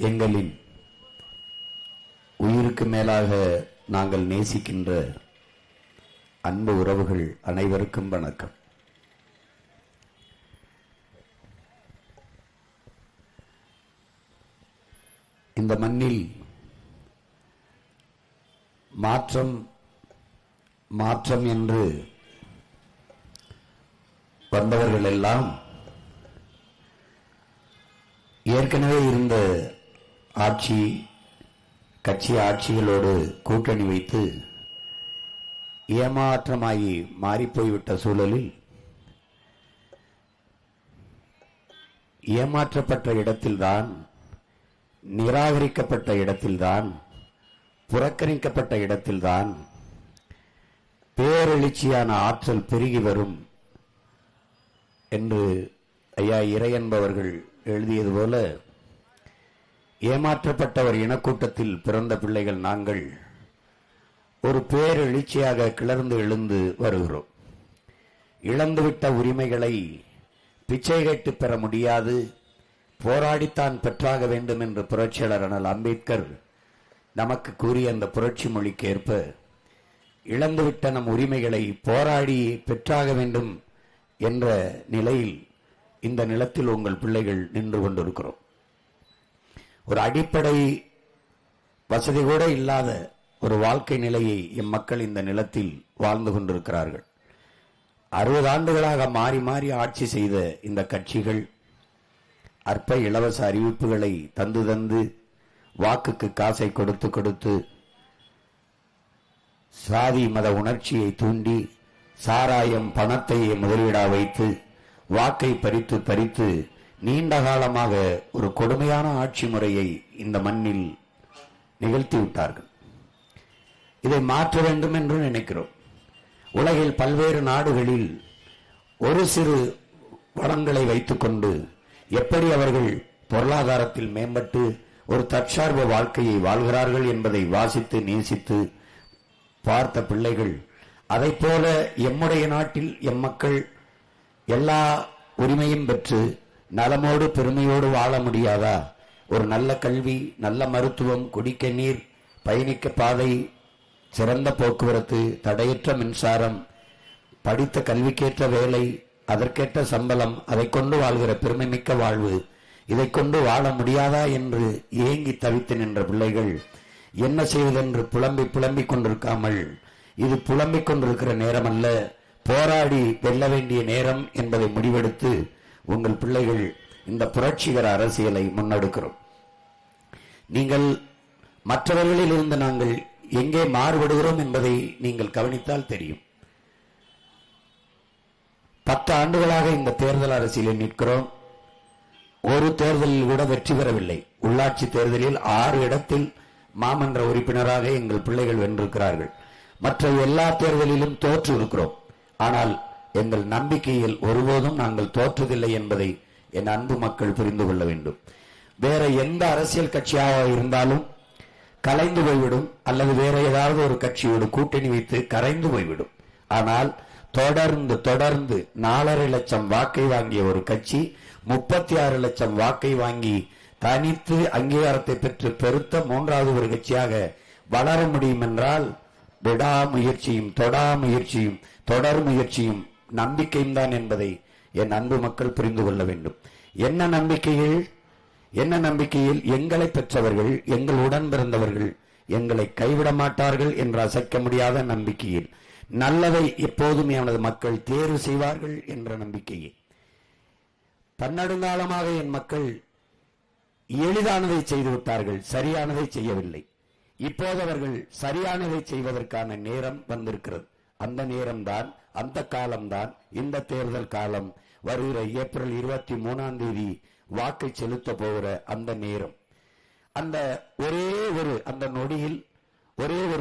எங்களின் உயிருக்கு மேலாக நாங்கள் நேசிக்கின்ற அன்பு உறவுகள் அனைவருக்கும் வணக்கம். இந்த மண்ணில் மாற்றம் மாற்றம் என்று வந்தவர்கள் எல்லாம் ஏற்கனவே இருந்த கட்சி ஆட்சிகளோடு கூட்டணி வைத்து ஏமாற்றமாகி மாறிப்போய்விட்ட சூழலில் ஏமாற்றப்பட்ட இடத்தில்தான், நிராகரிக்கப்பட்ட இடத்தில்தான், புறக்கணிக்கப்பட்ட இடத்தில்தான் பேரெழுச்சியான ஆற்றல் பெருகி வரும் என்று ஐயா இறை என்பவர்கள் எழுதியது போல, ஏமாற்றப்பட்ட ஒரு இனக்கூட்டத்தில் பிறந்த பிள்ளைகள் நாங்கள் ஒரு பேரெழுச்சியாக கிளர்ந்து எழுந்து வருகிறோம். இழந்துவிட்ட உரிமைகளை பிச்சை கேட்டு பெற முடியாது, போராடித்தான் பெற்றாக வேண்டும் என்று புரட்சியாளர் அண்ணல் அம்பேத்கர் நமக்கு கூறிய அந்த புரட்சி மொழிக்கு ஏற்ப இழந்துவிட்ட நம் உரிமைகளை போராடி பெற்றாக வேண்டும் என்ற நிலையில் இந்த நிலத்தில் உங்கள் பிள்ளைகள் நின்று கொண்டிருக்கிறோம். ஒரு அடிப்படை வசதி கூட இல்லாத ஒரு வாழ்க்கை நிலையை எம்மக்கள் இந்த நிலத்தில் வாழ்ந்து கொண்டிருக்கிறார்கள். 60 ஆண்டுகளாக மாறி மாறி ஆட்சி செய்த இந்த கட்சிகள் அற்ப இலவச அறிவிப்புகளை தந்து வாக்குக்கு காசை கொடுத்து சாதி மத உணர்ச்சியை தூண்டி சாராயம் பணத்தை முதலீடா வைத்து வாக்கை பறித்து நீண்ட காலமாக ஒரு கொடுமையான ஆட்சி முறையை இந்த மண்ணில் நிகழ்த்திவிட்டார்கள். இதை மாற்ற வேண்டும் என்று நினைக்கிறோம். உலகில் பல்வேறு நாடுகளில் ஒரு சிறு வளங்களை வைத்துக்கொண்டு எப்படி அவர்கள் பொருளாதாரத்தில் மேம்பட்டு ஒரு தற்சார்பு வாழ்க்கையை வாழ்கிறார்கள் என்பதை வாசித்து நேசித்து பார்த்த பிள்ளைகள், அதை போல எம்முடைய நாட்டில் எம்மக்கள் எல்லா உரிமையும் பெற்று நலமோடு பெருமையோடு வாழ முடியாதா? ஒரு நல்ல கல்வி, நல்ல மருத்துவம், குடிக்க நீர், பயணிக்க பாதை, சிறந்த போக்குவரத்து, தடையற்ற மின்சாரம், படித்த கல்விக்கேற்ற வேலை, அதற்கேற்ற சம்பளம், அதை கொண்டு வாழ்கிற பெருமைமிக்க வாழ்வு, இதை கொண்டு வாழ முடியாதா என்று ஏங்கி தவித்து நின்ற பிள்ளைகள் என்ன செய்வதென்று புலம்பிக் கொண்டிருக்காமல், இது புலம்பிக் கொண்டிருக்கிற நேரம் அல்ல, போராடி வெல்ல வேண்டிய நேரம் என்பதை முடிவெடுத்து உங்கள் பிள்ளைகள் இந்த புரட்சிகர அரசியலை முன்னெடுக்கிறோம். நீங்கள் மற்றவர்களில் இருந்து நாங்கள் எங்கே மாறுபடுகிறோம் என்பதை நீங்கள் கவனித்தால் தெரியும். 10 ஆண்டுகளாக இந்த தேர்தல் அரசியலில் நிற்கிறோம். ஒரு தேர்தலில் கூட வெற்றி பெறவில்லை. உள்ளாட்சி தேர்தலில் 6 இடத்தில் மாமன்ற உறுப்பினராக எங்கள் பிள்ளைகள் வென்றிருக்கிறார்கள். மற்ற எல்லா தேர்தலிலும் தோற்று இருக்கிறோம். ஆனால் எங்கள் நம்பிக்கையில் ஒருபோதும் நாங்கள் தோற்றதில்லை என்பதை என் அன்பு மக்கள் புரிந்து கொள்ள வேண்டும். வேற எந்த அரசியல் கட்சியாக இருந்தாலும் கலைந்து போய்விடும், அல்லது வேற ஏதாவது ஒரு கட்சியோடு கூட்டணி வைத்து கரைந்து போய்விடும். ஆனால் தொடர்ந்து 4.5 லட்சம் வாக்கை வாங்கிய ஒரு கட்சி 36 லட்சம் வாக்கை வாங்கி தனித்து அங்கீகாரத்தை பெற்று பெருத்த 3வது ஒரு கட்சியாக வளர முடியும் என்றால் விடாமுயற்சியும் தொடர் முயற்சியும் நம்பிக்கையும் தான் என்பதை என் அன்பு மக்கள் புரிந்து கொள்ள வேண்டும். என்ன நம்பிக்கையில் எங்களை பெற்றவர்கள், எங்கள் உடன் பிறந்தவர்கள் எங்களை கைவிட மாட்டார்கள் என்ற அசைக்க முடியாத நம்பிக்கையில், நல்லதை எப்போதும் எனது மக்கள் தேர்வு செய்வார்கள் என்ற நம்பிக்கையில், பன்னெடுங்காலமாக என் மக்கள் எளிதானதை செய்துவிட்டார்கள், சரியானதை செய்யவில்லை. இப்போது அவர்கள் சரியானதை செய்வதற்கான நேரம் வந்திருக்கிறது. அந்த நேரம்தான், அந்த காலம்தான் இந்த தேர்தல் காலம். வருகிற ஏப்ரல் 23ஆம் தேதி வாக்கை செலுத்த போகிற அந்த நேரம், அந்த ஒரே ஒரு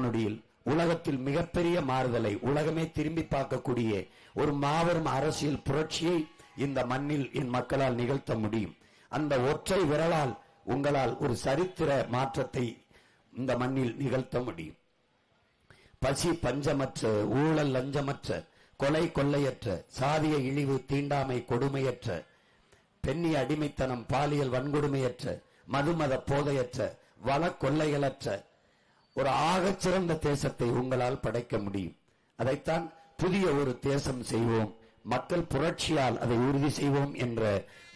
நொடியில் உலகத்தில் மிகப்பெரிய மாறுதலை உலகமே திரும்பி பார்க்கக்கூடிய ஒரு மாபெரும் அரசியல் புரட்சியை இந்த மண்ணில் என் மக்களால் நிகழ்த்த முடியும். அந்த ஒற்றை விரலால் உங்களால் ஒரு சரித்திர மாற்றத்தை இந்த மண்ணில் நிகழ்த்த முடியும். பசி பஞ்சமற்ற, ஊழல் லஞ்சமற்ற, கொலை கொள்ளையற்ற, சாதிய இழிவு தீண்டாமை கொடுமையற்ற, பெண்ணிய அடிமைத்தனம் பாலியல் வன்கொடுமையற்ற, மதுமத போதையற்ற வள கொள்ளைகளற்ற ஒரு ஆகச்சிறந்த தேசத்தை உங்களால் படைக்க முடியும். அதைத்தான் புதிய ஒரு தேசம் செய்வோம், மக்கள் புரட்சியால் அதை உறுதி செய்வோம் என்ற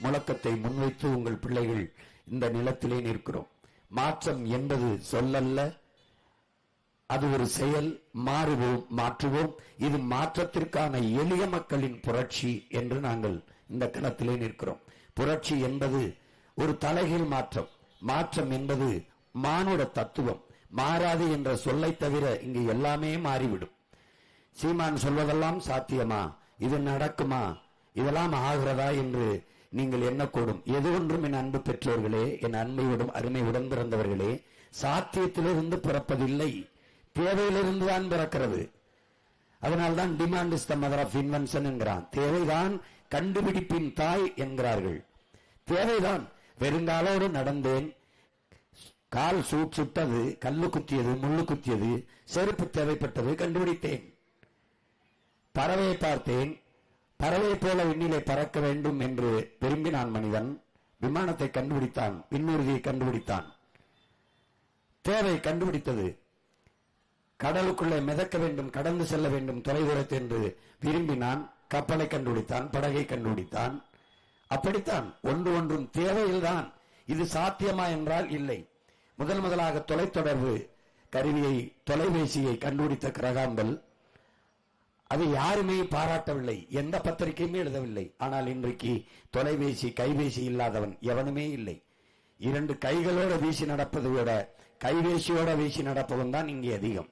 முழக்கத்தை முன்வைத்து உங்கள் பிள்ளைகள் இந்த நிலத்திலே நிற்கிறோம். மாற்றம் என்பது சொல்லல்ல, அது ஒரு செயல். மாறுவோம், மாற்றுவோம். இது மாற்றத்திற்கான எளிய மக்களின் புரட்சி என்று நாங்கள் இந்த களத்திலே நிற்கிறோம். புரட்சி என்பது ஒரு தலைகீழ் மாற்றம். மாற்றம் என்பது மானுட தத்துவம். மாறாது என்ற சொல்லை தவிர இங்கு எல்லாமே மாறிவிடும். சீமான் சொல்வதெல்லாம் சாத்தியமா, இது நடக்குமா, இதெல்லாம் ஆகிறதா என்று நீங்கள் எண்ணக்கூடும். எது ஒன்றும் என் அன்பு பெற்றோர்களே, என் அன்பையுடன் அருமை உடன் பிறந்தவர்களே, சாத்தியத்திலிருந்து பிறப்பதில்லை, தேவையிலிருந்து தான் பிறக்கிறது. அதனால்தான் demand is the mother of invention என்கிறான். தேவைதான் கண்டுபிடிப்பின் தாய் என்கிறார்கள். தேவைதான். வெறுங்காலோடு நடந்தேன், கால் சுட்டது, கல்லு குத்தியது, முள்ளு குத்தியது, செருப்பு தேவைப்பட்டது, கண்டுபிடித்தேன். பறவையை பார்த்தேன், பறவை போல விண்ணிலே பறக்க வேண்டும் என்று விரும்பினான் மனிதன். விமானத்தை கண்டுபிடித்தான், விண்ணூர்தியை கண்டுபிடித்தான். தேவை கண்டுபிடித்தது. கடலுக்குள்ளே மிதக்க வேண்டும், கடந்து செல்ல வேண்டும் தொலைதூரத்தை என்று விரும்பினான். கப்பலை கண்டுபிடித்தான், படகை கண்டுபிடித்தான். அப்படித்தான் ஒன்று ஒன்றும் தேவையில்தான். இது சாத்தியமா என்றால் இல்லை. முதலாக தொலைத்தொடர்பு கருவியை, தொலைபேசியை கண்டுபிடித்த கிரகாம்பல், அதை யாருமே பாராட்டவில்லை, எந்த பத்திரிகையுமே எழுதவில்லை. ஆனால் இன்றைக்கு தொலைபேசி, கைபேசி இல்லாதவன் எவனுமே இல்லை. 2 கைகளோட வீசி நடப்பதை விட கைபேசியோட வீசி நடப்பவன் தான் இங்கே அதிகம்.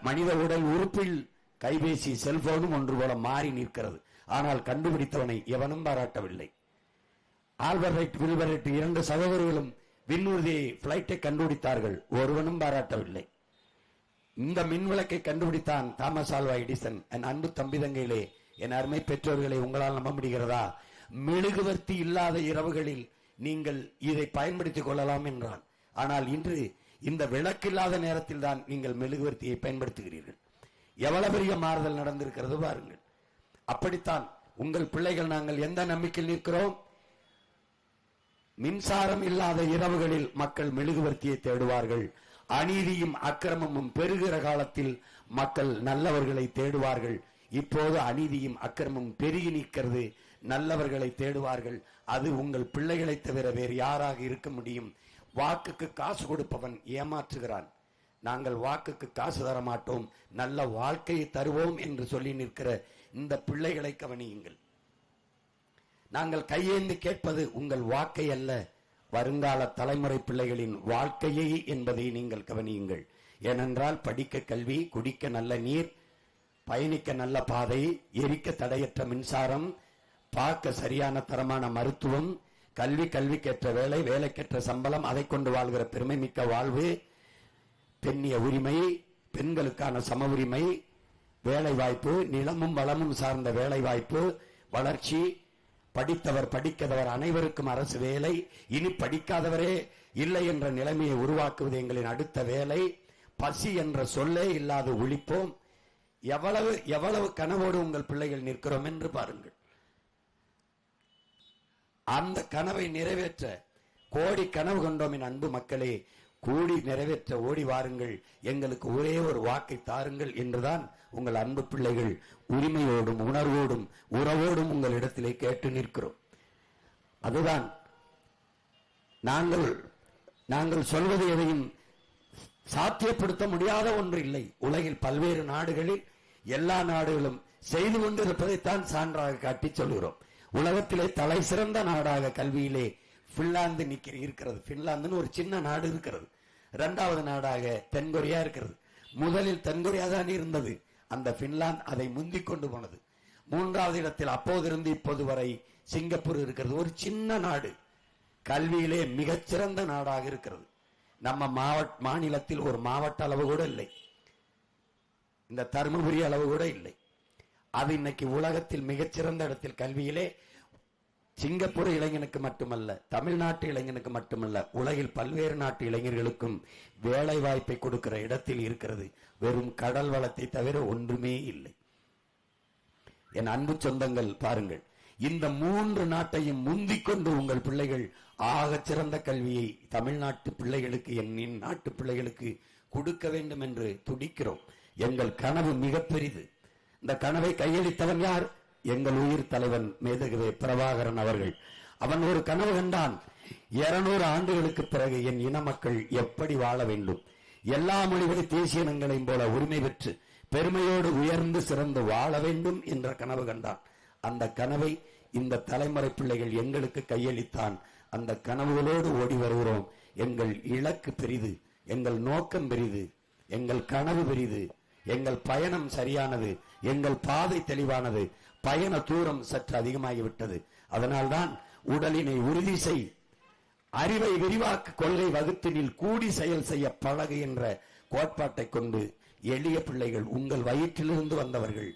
மனித உடல் உறுப்பில் கைபேசி, செல்போனும் ஒன்று போல மாறி நிற்கிறது. ஆனால் கண்டுபிடித்தவனை எவனும் பாராட்டவில்லை. ஆல்பர்ட் வில்பர்ட் 2 சகோதரர்களும் விண்ணூர்தியை, பிளைட்டை கண்டுபிடித்தார்கள், ஒருவனும் பாராட்டவில்லை. இந்த மின்விளக்கை கண்டுபிடித்தான் தாமஸ் ஆல்வா எடிசன். என் அன்பு தம்பிதங்கையிலே, என் அருமை பெற்றோர்களை, உங்களால் நம்ப முடிகிறதா? மெழுகுவர்த்தி இல்லாத இரவுகளில் நீங்கள் இதை பயன்படுத்திக் கொள்ளலாம் என்றான். ஆனால் இன்று இந்த விளக்கில்லாத நேரத்தில் தான் நீங்கள் மெழுகுவர்த்தியை பயன்படுத்துகிறீர்கள். எவ்வளவு பெரிய மாறுதல் நடந்திருக்கிறது பாருங்கள். அப்படித்தான் உங்கள் பிள்ளைகள், நாங்கள் எந்த நம்பிக்கையில் நிற்கிறோம்? மின்சாரம் இல்லாத இரவுகளில் மக்கள் மெழுகுவர்த்தியை தேடுவார்கள். அநீதியும் அக்கிரமமும் பெருகிற காலத்தில் மக்கள் நல்லவர்களை தேடுவார்கள். இப்போது அநீதியும் அக்கிரமமும் பெருகி நிற்கிறது, நல்லவர்களை தேடுவார்கள். அது உங்கள் பிள்ளைகளை தவிர வேறு யாராக இருக்க முடியும்? வாக்குக்கு காசு கொடுப்பவன் ஏமாற்றுகிறான். நாங்கள் வாக்குக்கு காசு தர மாட்டோம், நல்ல வாழ்க்கையை தருவோம் என்று சொல்லி நிற்கிற இந்த பிள்ளைகளை கவனியுங்கள். நாங்கள் கையேந்தி கேட்பது உங்கள் வாக்கை அல்ல, வருங்கால தலைமுறை பிள்ளைகளின் வாழ்க்கையை என்பதை நீங்கள் கவனியுங்கள். ஏனென்றால் படிக்க கல்வி, குடிக்க நல்ல நீர், பயணிக்க நல்ல பாதை, எரிக்க தடையற்ற மின்சாரம், பார்க்க சரியான தரமான மருத்துவம், கல்வி, கல்விக்கேற்ற வேலை, வேலைக்கேற்ற சம்பளம், அதை கொண்டு வாழ்கிற பெருமை மிக்க வாழ்வு, பெண்ணிய உரிமை, பெண்களுக்கான சம உரிமை, வேலை வாய்ப்பு, நிலமும் வளமும் சார்ந்த வேலை வாய்ப்பு, வளர்ச்சி, படித்தவர் படிக்காதவர் அனைவருக்கும் அரசு வேலை, இனி படிக்காதவரே இல்லை என்ற நிலைமையை உருவாக்குவது எங்களின் அடுத்த வேலை, பசி என்ற சொல்லே இல்லாத ஒழிப்போம். எவ்வளவு எவ்வளவு கனவோடு உங்கள் பிள்ளைகள் நிற்கிறோம் என்று பாருங்கள். அந்த கனவை நிறைவேற்ற கோடி கனவு கொண்டோம் என் அன்பு மக்களே, கூடி நிறைவேற்ற ஓடி வாருங்கள், எங்களுக்கு ஒரே ஒரு வாக்கை தாருங்கள் என்றுதான் உங்கள் அன்பு பிள்ளைகள் உரிமையோடும் உணர்வோடும் உறவோடும் உங்கள் இடத்திலே கேட்டு நிற்கிறோம். அதுதான் நாங்கள் சொல்வது எதையும் சாத்தியப்படுத்த முடியாத ஒன்று இல்லை. உலகில் பல்வேறு நாடுகளில் எல்லா நாடுகளும் செய்து கொண்டிருப்பதைத்தான் சான்றாக காட்டி சொல்கிறோம். உலகத்திலே தலை சிறந்த நாடாக கல்வியிலே பின்லாந்து இருக்கிறது. பின்லாந்துன்னு ஒரு சின்ன நாடு இருக்கிறது. 2வது நாடாக தென்கொரியா இருக்கிறது. முதலில் தென்கொரியா தான் இருந்தது, அந்த பின்லாந்து அதை முந்திக் கொண்டு போனது. 3வது இடத்தில் அப்போதிருந்து இப்போது வரை சிங்கப்பூர் இருக்கிறது. ஒரு சின்ன நாடு, கல்வியிலே மிகச்சிறந்த நாடாக இருக்கிறது. நம்ம மாநிலத்தில் ஒரு மாவட்ட அளவு கூட இல்லை, இந்த தருமபுரி அளவு கூட இல்லை. அது இன்னைக்கு உலகத்தில் மிகச்சிறந்த இடத்தில் கல்வியிலே சிங்கப்பூர் இளைஞனுக்கு மட்டுமல்ல, தமிழ்நாட்டு இளைஞனுக்கு மட்டுமல்ல, உலகில் பல்வேறு நாட்டு இளைஞர்களுக்கும் வேலை வாய்ப்பை கொடுக்கிற இடத்தில் இருக்கிறது. வெறும் கடல் வளத்தை தவிர ஒன்றுமே இல்லை. என் அன்பு சொந்தங்கள் பாருங்கள், இந்த 3 நாட்டையும் முந்திக் கொண்டு உங்கள் பிள்ளைகள் ஆகச் சிறந்த கல்வியை தமிழ்நாட்டு பிள்ளைகளுக்கு, என் நாட்டு பிள்ளைகளுக்கு கொடுக்க வேண்டும் என்று துடிக்கிறோம். எங்கள் கனவு மிக பெரிது. இந்த கனவை கையளித்தவன் யார்? எங்கள் உயிர் தலைவன் மேதகுவே பிரபாகரன் அவர்கள். அவன் ஒரு கனவு கண்டான். 200 ஆண்டுகளுக்கு பிறகு என் இன மக்கள் எப்படி வாழ வேண்டும், எல்லா மொழிகளை தேசிய இனங்களையும் போல உரிமை பெற்று பெருமையோடு உயர்ந்து சிறந்து வாழ வேண்டும் என்ற கனவு கண்டான். அந்த கனவை இந்த தலைமுறை பிள்ளைகள் எங்களுக்கு கையளித்தான். அந்த கனவுகளோடு ஓடி வருகிறோம். எங்கள் இலக்கு பெரிது, எங்கள் நோக்கம் பெரிது, எங்கள் கனவு பெரிது, எங்கள் பயணம் சரியானது, எங்கள் பாதை தெளிவானது, பயண தூரம் சற்று அதிகமாகிவிட்டது. அதனால்தான் உடலினை உறுதி செய், அறிவை விரிவாக்க, கொள்கை வகுத்தினில் கூடி செயல் செய்ய பழகு என்ற கோட்பாட்டை கொண்டு எளிய பிள்ளைகள், உங்கள் வயிற்றிலிருந்து வந்தவர்கள்,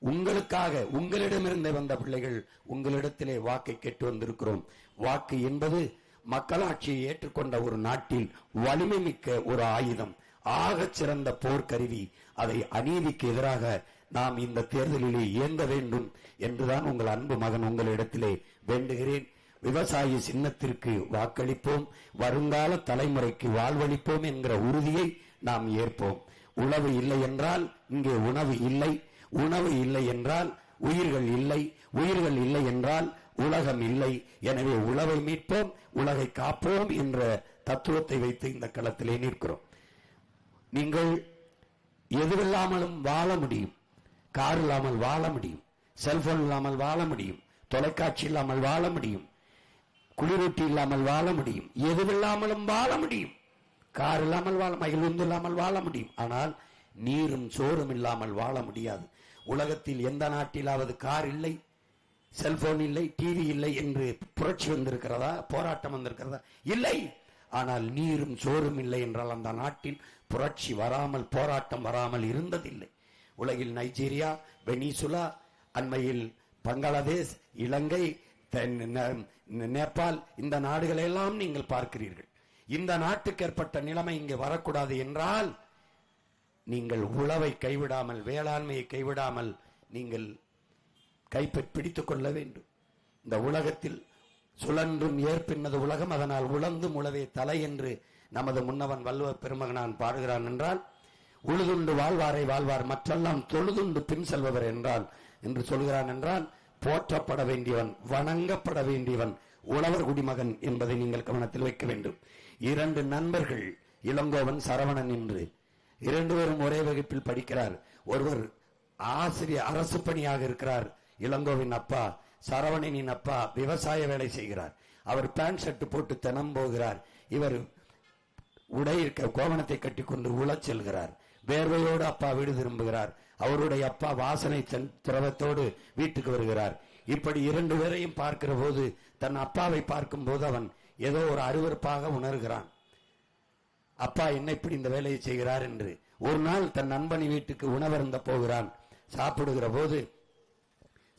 உங்களுக்காக உங்களிடமிருந்து வந்த பிள்ளைகள் உங்களிடத்திலே வாக்கை கேட்டு வந்திருக்கிறோம். வாக்கு என்பது மக்களாட்சியை ஏற்றுக்கொண்ட ஒரு நாட்டில் வலிமை மிக்க ஒரு ஆயுதம், ஆகச் சிறந்த போர்க்கருவி. அதை அநீதிக்கு எதிராக நாம் இந்த தேர்தலிலே இயங்க வேண்டும் என்றுதான் உங்கள் அன்பு மகன் உங்களிடத்திலே வேண்டுகிறேன். விவசாய சின்னத்திற்கு வாக்களிப்போம், வருங்கால தலைமுறைக்கு வாழ்வளிப்போம் என்கிற உறுதியை நாம் ஏற்போம். உணவு இல்லை என்றால் இங்கே உணவு இல்லை, உணவு இல்லை என்றால் உயிர்கள் இல்லை, உயிர்கள் இல்லை என்றால் உலகம் இல்லை. எனவே உழவை மீட்போம், உலகை காப்போம் என்ற தத்துவத்தை வைத்து இந்த களத்திலே நிற்கிறோம். நீங்கள் எதுவில்லாமலும் வாழ முடியும். கார் இல்லாமல் வாழ முடியும், செல்போன் இல்லாமல் வாழ முடியும், தொலைக்காட்சி இல்லாமல் வாழ முடியும், குளிரூட்டி இல்லாமல் வாழ முடியும், எதுவில்லாமலும் வாழ முடியும். கார் இல்லாமல் வாழ, மகிழ்ந்து இல்லாமல் வாழ முடியும். ஆனால் நீரும் சோறும் இல்லாமல் வாழ முடியாது. உலகத்தில் எந்த நாட்டிலாவது கார் இல்லை, செல்போன் இல்லை, டிவி இல்லை என்று புரட்சி வந்திருக்கிறதா, போராட்டம் வந்திருக்கிறதா? இல்லை. ஆனால் நீரும் சோறும் இல்லை என்றால் அந்த நாட்டில் புரட்சி வராமல், போராட்டம் வராமல் இருந்ததில்லை. உலகில் நைஜீரியா, வெனிசுலா, அண்மையில் பங்களாதேஷ், இலங்கை, நேபாள், இந்த நாடுகளை எல்லாம் நீங்கள் பார்க்கிறீர்கள். இந்த நாட்டுக்கு ஏற்பட்ட நிலைமை இங்கே வரக்கூடாது என்றால் நீங்கள் உழவை கைவிடாமல், வேளாண்மையை கைவிடாமல் நீங்கள் கைப்பிடித்துக் கொள்ள வேண்டும். இந்த உலகத்தில் சுழன்றும் ஏற்பின்னது உலகம், அதனால் உழந்தும் உழவே தலை என்று நமது முன்னவன் வள்ளுவ பெருமகனான் பாடுகிறான் என்றால், உழுதுண்டு வாழ்வாரை வாழ்வார் மற்றெல்லாம் தொழுதுண்டு பின் செல்பவர் என்றால் என்று சொல்கிறான் என்றால், போற்றப்பட வேண்டியவன், வணங்கப்பட வேண்டியவன் உழவர் குடிமகன் என்பதை நீங்கள் கவனத்தில் வைக்க வேண்டும். 2 நண்பர்கள், இளங்கோவன், சரவணன் என்று 2 பேரும் ஒரே வகுப்பில் படிக்கிறார். ஒருவர் ஆசிரியர், அரசு பணியாக இருக்கிறார். இளங்கோவின் அப்பா, சரவணனின் அப்பா விவசாய வேலை செய்கிறார். அவர் பேண்ட் ஷர்ட் போட்டு தினம் போகிறார். இவர் உடை கோவணத்தை கட்டிக்கொண்டு உழச் செல்கிறார். வேர்வையோடு அப்பா வீடு திரும்புகிறார். அவருடைய அப்பா வாசனை திரவத்தோடு வீட்டுக்கு வருகிறார். இப்படி 2 பேரையும் பார்க்கிற போது, தன் அப்பாவை பார்க்கும் போது அவன் ஏதோ ஒரு அருவருப்பாக உணர்கிறான். அப்பா என்ன இப்படி இந்த வேலையை செய்கிறார் என்று. ஒரு நாள் தன் நண்பனி வீட்டுக்கு உணவருந்த போகிறான். சாப்பிடுகிற போது,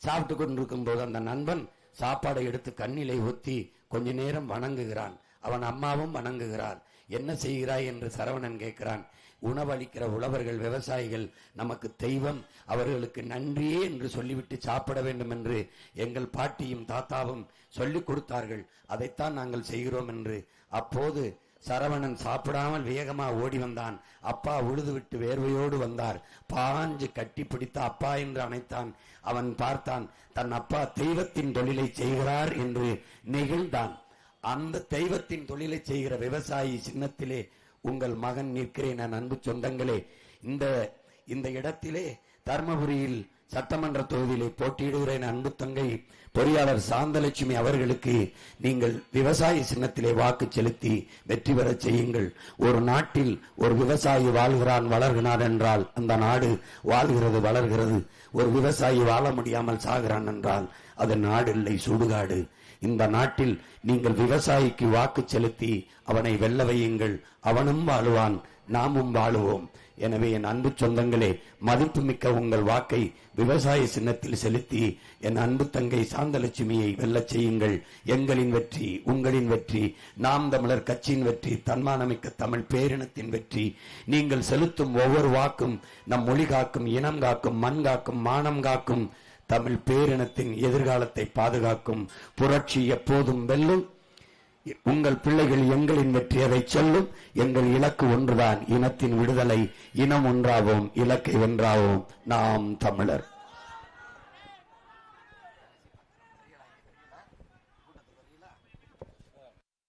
சாப்பிட்டு கொண்டிருக்கும் போது அந்த நண்பன் சாப்பாடை எடுத்து கண்ணிலை ஒத்தி கொஞ்ச நேரம் வணங்குகிறான். அவன் அம்மாவும் வணங்குகிறார். என்ன செய்கிறாய் என்று சரவணன் கேட்கிறான். உணவளிக்கிற உழவர்கள், விவசாயிகள் நமக்கு தெய்வம், அவர்களுக்கு நன்றியே என்று சொல்லிவிட்டு சாப்பிட வேண்டும் என்று எங்கள் பாட்டியும் தாத்தாவும் சொல்லிக் கொடுத்தார்கள். அதைத்தான் நாங்கள் செய்கிறோம் என்று. அப்போது சரவணன் சாப்பிடாமல் வேகமா ஓடி வந்தான். அப்பா உழுது விட்டு வேர்வையோடு வந்தார். பாஞ்சு கட்டி பிடித்த அப்பா என்று அணைத்தான். அவன் பார்த்தான், தன் அப்பா தெய்வத்தின் தொழிலை செய்கிறார் என்று நெகிழ்ந்தான். அந்த தெய்வத்தின் தொழிலை செய்கிற விவசாயி சின்னத்திலே உங்கள் மகன் நிற்கிறேன். அன்பு சொந்தங்களே, இந்த இடத்திலே தர்மபுரியில் சட்டமன்ற தொகுதியிலே போட்டியிடுகிறேன். அன்பு தங்கை பொறியாளர் சாந்தலட்சுமி அவர்களுக்கு நீங்கள் விவசாய சின்னத்திலே வாக்கு செலுத்தி வெற்றி பெற செய்யுங்கள். ஒரு நாட்டில் ஒரு விவசாயி வாழ்கிறான், வளர்கிறான் என்றால் அந்த நாடு வாழ்கிறது, வளர்கிறது. ஒரு விவசாயி வாழ முடியாமல் சாகிறான் என்றால் அது நாடு இல்லை, சுடுகாடு. இந்த நாட்டில் நீங்கள் விவசாயிக்கு வாக்கு செலுத்தி அவனை வெல்ல வையுங்கள். அவனும் வாழுவான், நாமும் வாழுவோம். எனவே என் அன்பு சொந்தங்களே, மதிப்புமிக்க உங்கள் வாக்கை விவசாய சின்னத்தில் செலுத்தி என் அன்பு தங்கை சாந்தலட்சுமியை வெல்லச் செய்யுங்கள். எங்களின் வெற்றி, உங்களின் வெற்றி, நாம் தமிழர் கட்சியின் வெற்றி, தன்மானமிக்க தமிழ் பேரினத்தின் வெற்றி. நீங்கள் செலுத்தும் ஒவ்வொரு வாக்கும் நம் மொழி காக்கும், இனம் காக்கும், மண் காக்கும், மானம் காக்கும், தமிழ் பேரினத்தின் எதிர்காலத்தை பாதுகாக்கும் புரட்சி எப்போதும் வெல்லும். உங்கள் பிள்ளைகள் எங்களின் வெற்றி அதை சொல்லும். எங்கள் இலக்கு ஒன்றுதான், இனத்தின் விடுதலை. இனம் ஒன்றாவோம், இலக்கை வென்றாவோம். நாம் தமிழர்.